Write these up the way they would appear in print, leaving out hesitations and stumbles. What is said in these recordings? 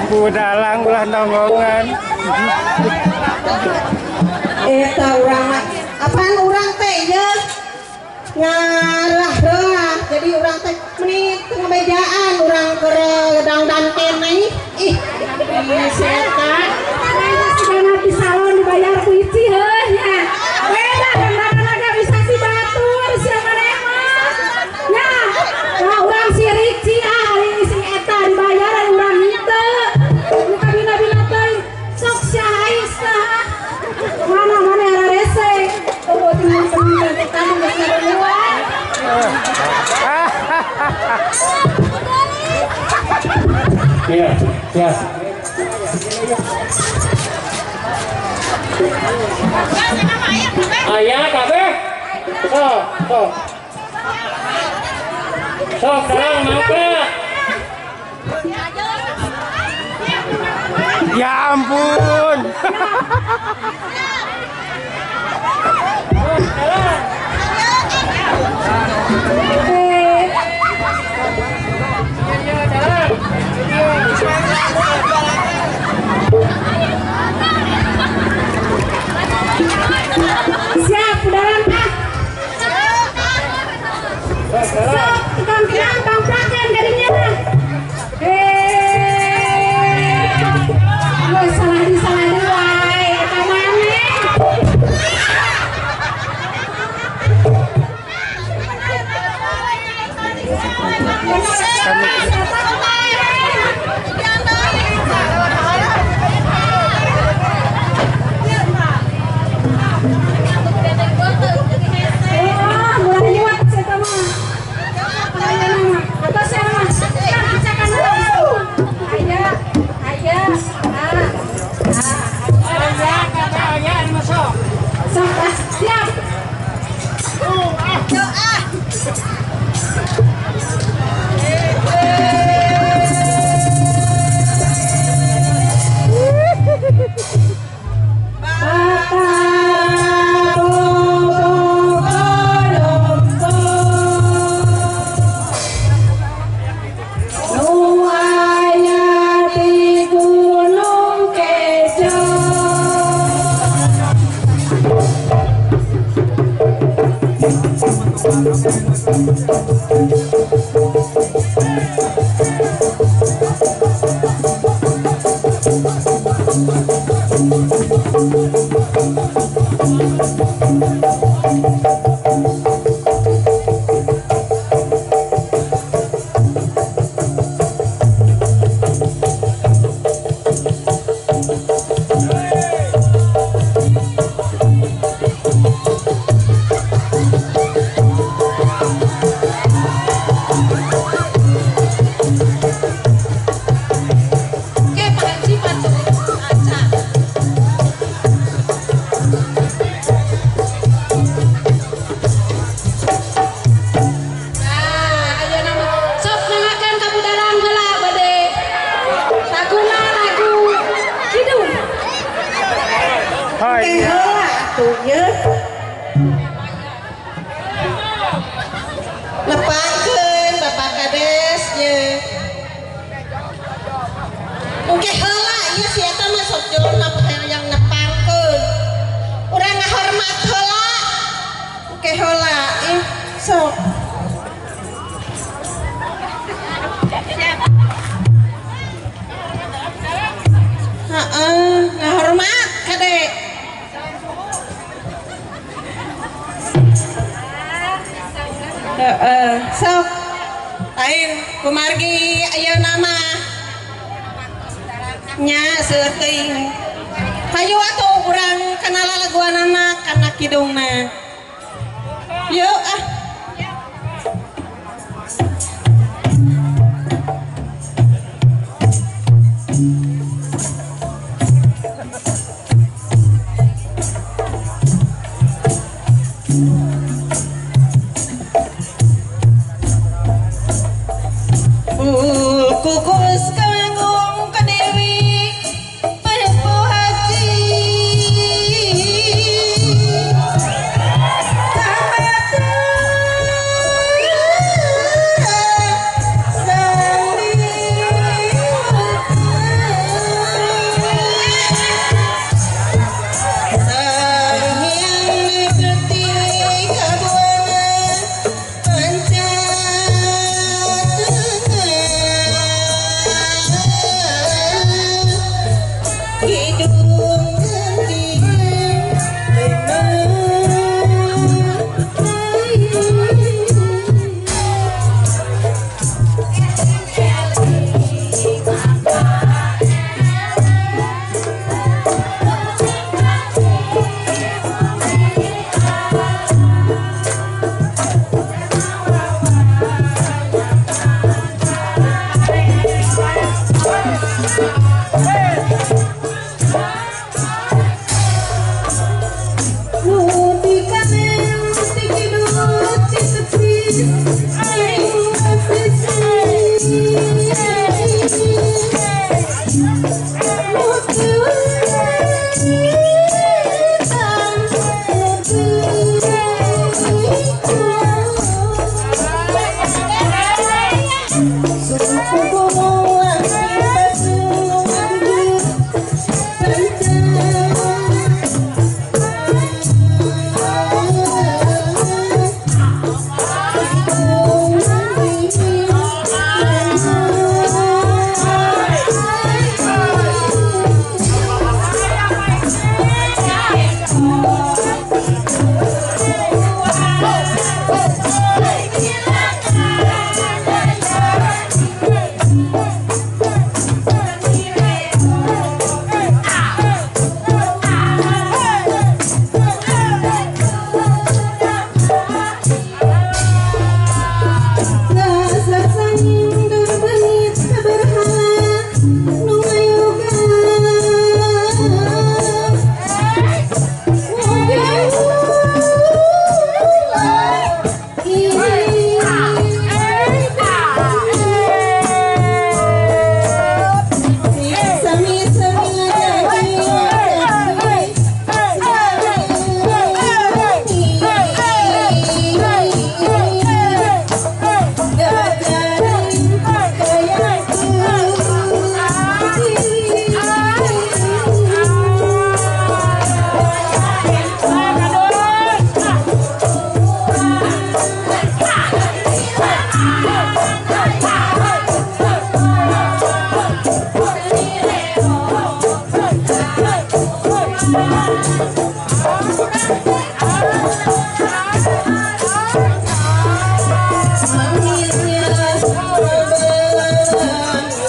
Budalang ulah nonggongan. Eta urang apaan urang teh ya ngarah doang jadi urang teh menit ngebejaan urang ke dangdan kene ih eta sudah di salon dibayar ku iti heuh nya beda dengan bisa si batur siapa emang nya nah urang sirik si si eta dibayar urang henteu muka bina-bina teh sok syahaisa mana era rese tuh teman-teman kita geus ngarueuan Iya, ya. Ayah, kabeh. Sok. Sok, sekarang mangga. Ya ampun. siap dalam sok tukang kamplakan jadinya salah di wae eta maneh siap. Lepakeun Bapak Kades ye. Oke heula ieu si eta mah sok jelema yang nepangkeun. Urang ngahormat heula. Oke heula ih sok. Ngahormat Kade. Sok lain kumargi ayeuna mah nya seueur teuing hayu atuh urang kana lalaguanana kana kidungna yuk kukus kanggung ka Dewi Perempu Haji Hãy subscribe cho kênh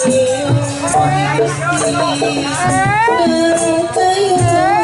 Ghiền Mì Gõ để không bỏ lỡ